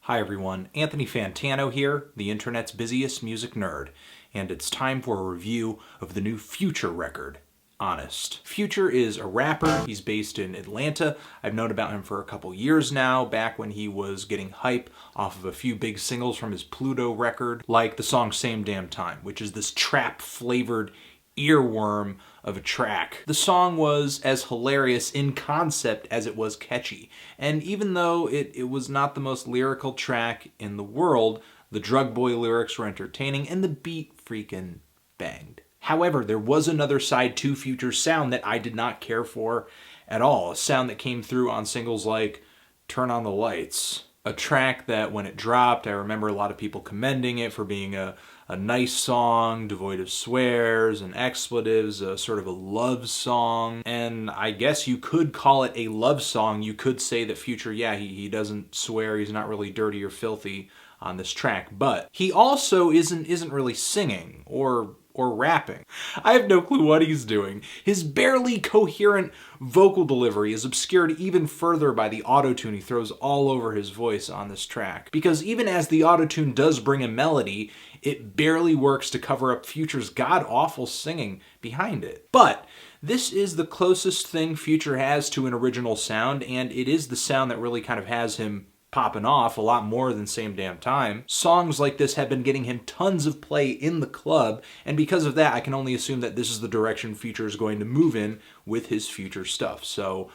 Hi everyone, Anthony Fantano here, the internet's busiest music nerd, and it's time for a review of the new Future record, Honest. Future is a rapper, he's based in Atlanta. I've known about him for a couple years now, back when he was getting hype off of a few big singles from his Pluto record, like the song Same Damn Time, which is this trap-flavored earworm of a track. The song was as hilarious in concept as it was catchy, and even though it was not the most lyrical track in the world, the Drug Boy lyrics were entertaining and the beat freaking banged. However, there was another side to Future's sound that I did not care for at all, a sound that came through on singles like Turn on the Lights, a track that when it dropped, I remember a lot of people commending it for being a nice song, devoid of swears and expletives, a sort of a love song. And I guess you could call it a love song. You could say that Future, yeah, he doesn't swear, he's not really dirty or filthy on this track, but he also isn't really singing or rapping. I have no clue what he's doing. His barely coherent vocal delivery is obscured even further by the autotune he throws all over his voice on this track. Because even as the autotune does bring a melody, it barely works to cover up Future's god-awful singing behind it. But this is the closest thing Future has to an original sound, and it is the sound that really kind of has him popping off a lot more than Same Damn Time. Songs like this have been getting him tons of play in the club, and because of that, I can only assume that this is the direction Future is going to move in with his future stuff. So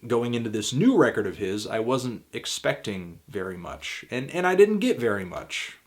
going into this new record of his, I wasn't expecting very much, and I didn't get very much.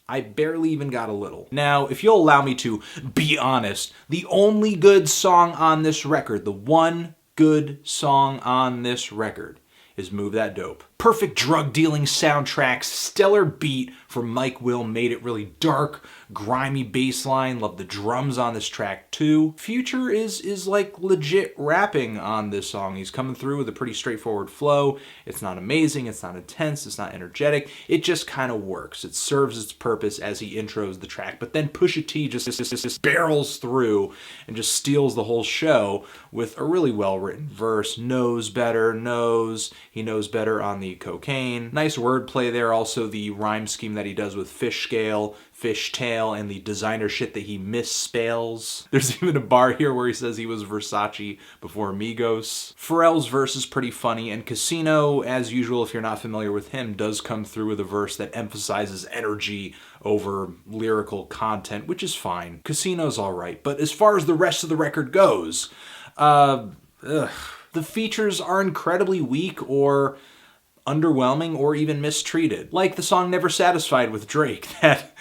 I barely even got a little. Now, if you'll allow me to be honest, the only good song on this record, the one good song on this record, is Move That Dope. Perfect drug-dealing soundtrack, stellar beat from Mike Will made it really dark, grimy bass line. Love the drums on this track too. Future is like legit rapping on this song. He's coming through with a pretty straightforward flow. It's not amazing, it's not intense, it's not energetic. It just kind of works. It serves its purpose as he intros the track. But then Pusha T just barrels through and just steals the whole show with a really well-written verse. He knows better on the cocaine. Nice wordplay there. Also the rhyme scheme that he does with fish scale, fishtail, and the designer shit that he misspells. There's even a bar here where he says he was Versace before Migos. Pharrell's verse is pretty funny, and Casino, as usual if you're not familiar with him, does come through with a verse that emphasizes energy over lyrical content, which is fine. Casino's alright, but as far as the rest of the record goes, the features are incredibly weak or underwhelming or even mistreated. Like the song Never Satisfied with Drake, that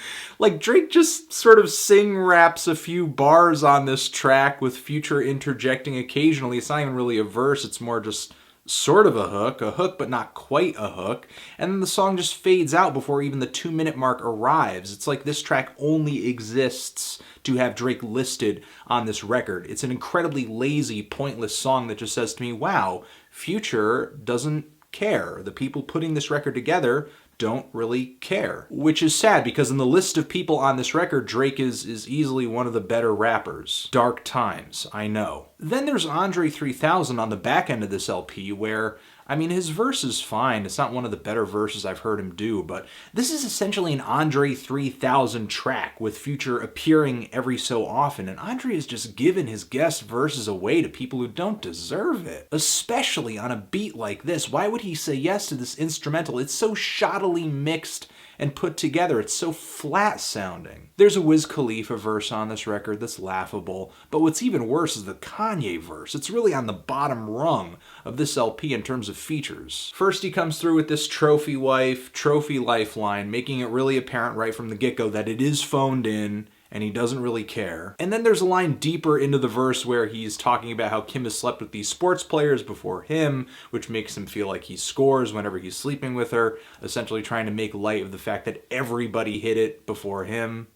Drake just sort of sing raps a few bars on this track with Future interjecting occasionally. It's not even really a verse, it's more just sort of a hook but not quite a hook, and then the song just fades out before even the 2-minute mark arrives. It's like this track only exists to have Drake listed on this record. It's an incredibly lazy, pointless song that just says to me, wow, Future doesn't care. The people putting this record together don't really care. Which is sad, because in the list of people on this record, Drake is easily one of the better rappers. Dark times, I know. Then there's Andre 3000 on the back end of this LP where, I mean, his verse is fine. It's not one of the better verses I've heard him do, but this is essentially an Andre 3000 track with Future appearing every so often, and Andre has just given his guest verses away to people who don't deserve it. Especially on a beat like this. Why would he say yes to this instrumental? It's so shoddily mixed and put together. It's so flat sounding. There's a Wiz Khalifa verse on this record that's laughable, but what's even worse is the Kanye verse. It's really on the bottom rung of this LP in terms of features. First he comes through with this trophy wife, trophy lifeline, making it really apparent right from the get-go that it is phoned in, and he doesn't really care. And then there's a line deeper into the verse where he's talking about how Kim has slept with these sports players before him, which makes him feel like he scores whenever he's sleeping with her, essentially trying to make light of the fact that everybody hit it before him.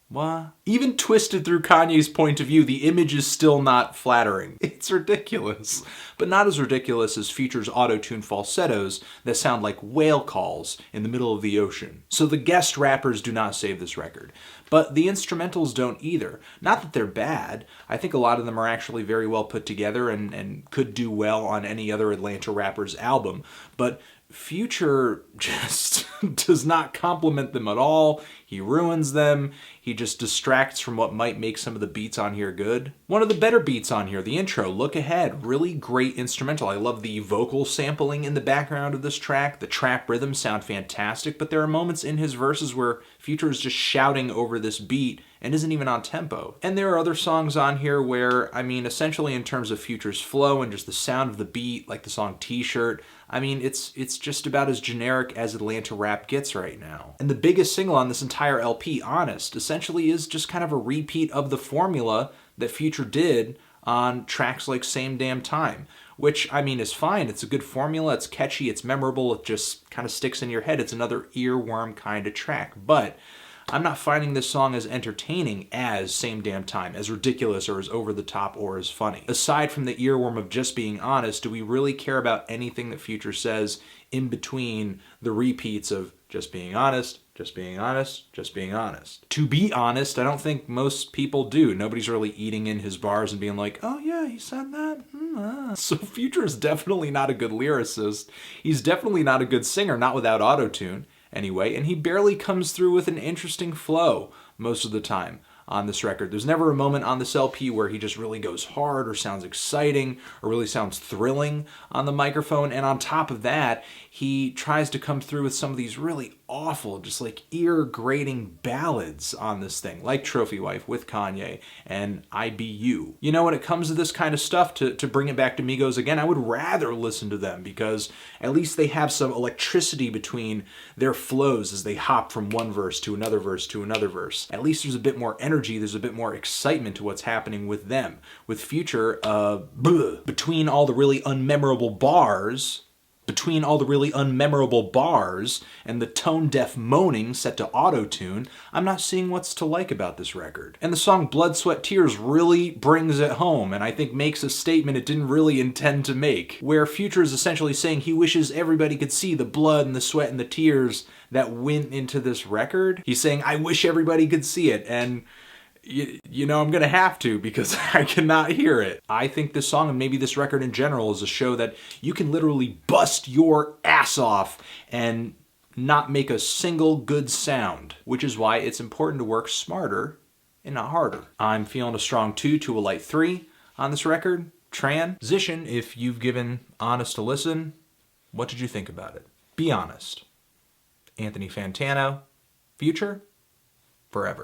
What? Even twisted through Kanye's point of view, the image is still not flattering. It's ridiculous. But not as ridiculous as Future's auto-tune falsettos that sound like whale calls in the middle of the ocean. So the guest rappers do not save this record. But the instrumentals don't either. Not that they're bad. I think a lot of them are actually very well put together and could do well on any other Atlanta rapper's album. But Future just does not compliment them at all. He ruins them. He just distracts from what might make some of the beats on here good. One of the better beats on here, the intro, Look Ahead, really great instrumental. I love the vocal sampling in the background of this track. The trap rhythms sound fantastic, but there are moments in his verses where Future is just shouting over this beat and isn't even on tempo. And there are other songs on here where, I mean, essentially in terms of Future's flow and just the sound of the beat, like the song T-Shirt, I mean, it's just about as generic as Atlanta rap gets right now. And the biggest single on this entire LP, Honest, essentially is just kind of a repeat of the formula that Future did on tracks like Same Damn Time, which, I mean, is fine. It's a good formula. It's catchy. It's memorable. It just kind of sticks in your head. It's another earworm kind of track. But I'm not finding this song as entertaining as Same Damn Time, as ridiculous or as over the top or as funny. Aside from the earworm of Just Being Honest, do we really care about anything that Future says in between the repeats of Just Being Honest, Just Being Honest, Just Being Honest? To be honest, I don't think most people do. Nobody's really eating in his bars and being like, oh yeah, he said that? So Future is definitely not a good lyricist. He's definitely not a good singer, not without auto-tune. Anyway, and he barely comes through with an interesting flow most of the time on this record. There's never a moment on this LP where he just really goes hard or sounds exciting or really sounds thrilling on the microphone. And on top of that, he tries to come through with some of these really awful, just like ear-grating ballads on this thing, like Trophy Wife with Kanye and I Be You. You know, when it comes to this kind of stuff, to bring it back to Migos again, I would rather listen to them because at least they have some electricity between their flows as they hop from one verse to another verse to another verse. At least there's a bit more energy, there's a bit more excitement to what's happening with them. With Future, between all the really unmemorable bars, and the tone-deaf moaning set to auto-tune, I'm not seeing what's to like about this record. And the song Blood, Sweat, Tears really brings it home, and I think makes a statement it didn't really intend to make, where Future is essentially saying he wishes everybody could see the blood and the sweat and the tears that went into this record. He's saying, I wish everybody could see it, and you know, I'm gonna have to because I cannot hear it. I think this song, and maybe this record in general, is a show that you can literally bust your ass off and not make a single good sound, which is why it's important to work smarter and not harder. I'm feeling a strong 2 to a light 3 on this record. Transition, if you've given Honest a listen, what did you think about it? Be honest. Anthony Fantano, Future, forever.